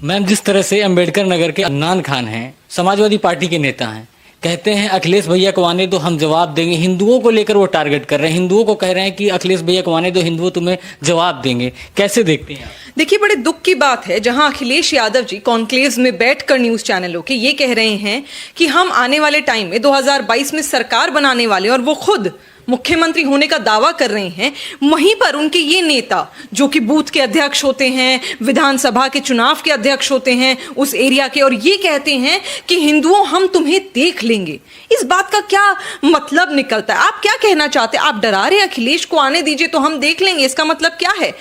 Ma'am, जिस तरह से अंबेडकर नगर के अदनान खान हैं, समाजवादी पार्टी के नेता हैं, कहते हैं अखिलेश भैया को आने दो, हम जवाब देंगे। हिंदुओं को लेकर वो टारगेट कर रहे हैं, हिंदुओं को कह रहे हैं कि अखिलेश भैया को आने दो, हिंदुओं तुम्हें जवाब देंगे। कैसे देखते हैं आप? देखिए, बड़े दुख की बात है जहां अखिलेश यादव जी कॉन्क्लेव्स में बैठकर न्यूज चैनलों के ये कह रहे हैं कि हम आने वाले टाइम में 2022 में सरकार बनाने वाले, और वो खुद मुख्यमंत्री होने का दावा कर रहे हैं। वहीं पर उनके ये नेता जो कि बूथ के अध्यक्ष होते हैं, विधानसभा के चुनाव के अध्यक्ष होते हैं उस एरिया के, और ये कहते हैं कि हिंदुओं हम तुम्हें देख लेंगे। इस बात का क्या मतलब निकलता है? आप क्या कहना चाहते हैं? आप डरा रहे हैं अखिलेश को आने दीजिए तो हम देख लेंगे, इसका मतलब क्या है?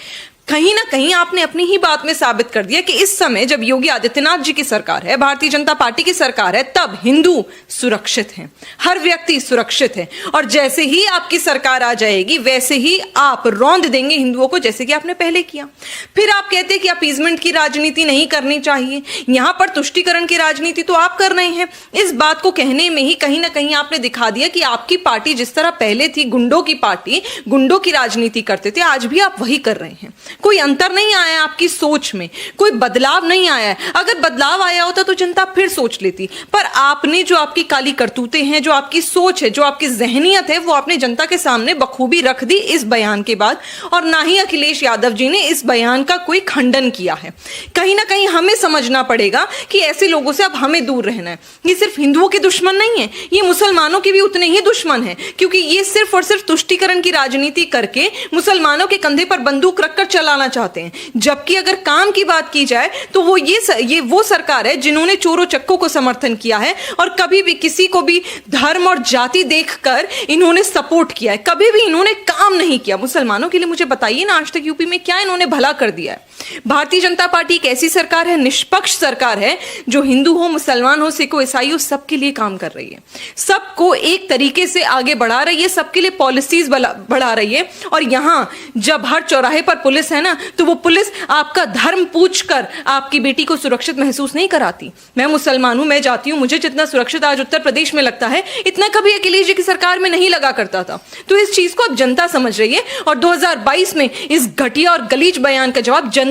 कहीं ना कहीं आपने अपनी ही बात में साबित कर दिया कि इस समय जब योगी आदित्यनाथ जी की सरकार है, भारतीय जनता पार्टी की सरकार है, तब हिंदू सुरक्षित हैं, हर व्यक्ति सुरक्षित है। और जैसे ही आपकी सरकार आ जाएगी वैसे ही आप रौंद देंगे हिंदुओं को, जैसे कि आपने पहले किया। फिर आप कहते हैं कि अपीजमेंट की राजनीति नहीं करनी चाहिए, यहां पर तुष्टीकरण की राजनीति तो आप कर रहे हैं। इस बात को कहने में ही कहीं ना कहीं आपने दिखा दिया कि आपकी पार्टी जिस तरह पहले थी गुंडों की पार्टी, गुंडों की राजनीति करते थे, आज भी आप वही कर रहे हैं। कोई अंतर नहीं आया आपकी सोच में, कोई बदलाव नहीं आया है। अगर बदलाव आया होता तो जनता फिर सोच लेती, पर आपने जो आपकी काली करतूतें हैं, जो आपकी सोच है, जो आपकी जहनियत है, वो आपने जनता के सामने बखूबी रख दी इस बयान के बाद। और ना ही अखिलेश यादव जी ने इस बयान का कोई खंडन किया है। कहीं ना कहीं हमें समझना पड़ेगा कि ऐसे लोगों से अब हमें दूर रहना है। ये सिर्फ हिंदुओं के दुश्मन नहीं है, ये मुसलमानों के भी उतने ही दुश्मन है, क्योंकि ये सिर्फ और सिर्फ तुष्टीकरण की राजनीति करके मुसलमानों के कंधे पर बंदूक रखकर चलाना चाहते हैं। जबकि अगर काम की बात की जाए तो ये वो सरकार है जिन्होंने चोरों चक्कों को समर्थन किया है, और कभी भी किसी को भी धर्म और जाति देखकर इन्होंने सपोर्ट किया है, कभी भी इन्होंने काम नहीं किया मुसलमानों के लिए। मुझे बताइए ना, आज तक यूपी में क्या इन्होंने भला कर दिया है? भारतीय जनता पार्टी एक ऐसी सरकार है, निष्पक्ष सरकार है, जो हिंदू हो, मुसलमान हो, सिख हो, ईसाई हो, सबके लिए काम कर रही है, सबको एक तरीके से आगे बढ़ा रही है, सबके लिए पॉलिसीज बढ़ा रही है। और यहां जब हर चौराहे पर पुलिस है ना, तो वो पुलिस आपका धर्म पूछकर आपकी बेटी को सुरक्षित महसूस नहीं कराती। मैं मुसलमान हूं, मैं जाती हूं, मुझे जितना सुरक्षित आज उत्तर प्रदेश में लगता है, इतना कभी अखिलेश जी की सरकार में नहीं लगा करता था। तो इस चीज को अब जनता समझ रही है, और 2022 में इस घटिया और गलीज बयान का जवाब जनता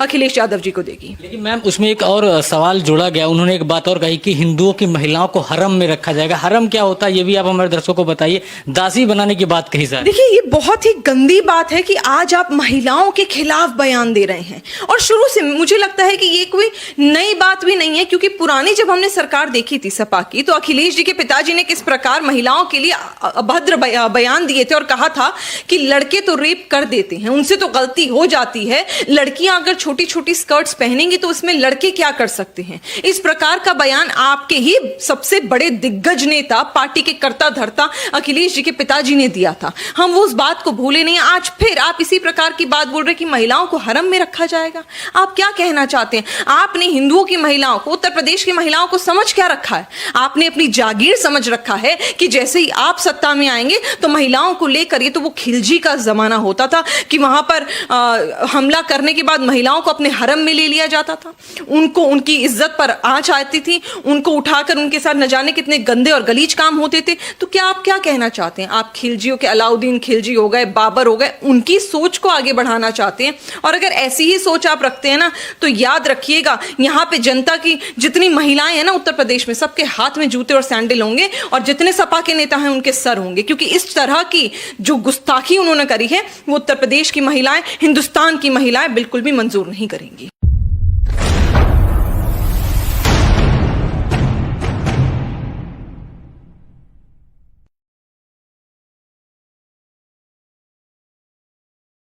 अखिलेश यादव जी को देगी। लेकिन मैम, उसमें एक और सवाल जोड़ा गया। उन्होंने एक बात और कही कि हिंदुओं की महिलाओं को हरम में रखा जाएगा। हरम क्या होता है ये भी आप हमारे दर्शकों को बताइए। दासी बनाने की बात कही सर। देखिए, ये बहुत ही गंदी बात है कि आज आप महिलाओं के खिलाफ बयान दे रहे हैं, और शुरू से मुझे लगता है कि ये कोई नई बात भी नहीं है, क्योंकि पुरानी जब हमने सरकार देखी थी सपा की, तो अखिलेश जी के पिताजी ने किस प्रकार महिलाओं के लिए अभद्र बयान दिए थे और कहा था कि लड़के तो रेप कर देते हैं, उनसे तो गलती हो जाती है, लड़कियां अगर छोटी छोटी स्कर्ट्स पहनेंगी तो उसमें लड़के क्या कर सकते हैं। इस प्रकार का बयान आपके ही सबसे बड़े दिग्गज नेता, पार्टी के कर्ता धर्ता अखिलेश जी के पिताजी ने दिया था। हम वो उस बात को भूले नहीं। आज फिर आप इसी प्रकार की बात बोल रहे कि महिलाओं को हरम में रखा जाएगा। आप क्या कहना चाहते हैं? आपने हिंदुओं की महिलाओं को, उत्तर प्रदेश की महिलाओं को समझ क्या रखा है? आपने अपनी जागीर समझ रखा है कि जैसे ही आप सत्ता में आएंगे तो महिलाओं को लेकर, ये तो वो खिलजी का जमाना होता था कि वहां पर हमला करने के बाद महिलाओं को अपने हरम में ले लिया जाता था, उनको उनकी इज्जत पर आंच आती थी, उनको उठाकर उनके साथ न जाने कितने गंदे और गलीज काम होते थे। तो क्या आप क्या कहना चाहते हैं? आप खिलजियों के अलाउद्दीन खिलजी हो गए, बाबर हो गए, उनकी सोच को आगे बढ़ाना चाहते हैं। और अगर ऐसी ही सोच आप रखते हैं ना, तो याद रखिएगा, यहां पे जनता की जितनी महिलाएं हैं ना उत्तर प्रदेश में, सबके हाथ में जूते और सैंडल होंगे, और जितने सपा के नेता हैं उनके सर होंगे, क्योंकि इस तरह की जो गुस्ताखी उन्होंने करी है वो उत्तर प्रदेश की महिलाएं, हिंदुस्तान की महिलाएं बिल्कुल भी मंजूर नहीं करेंगी।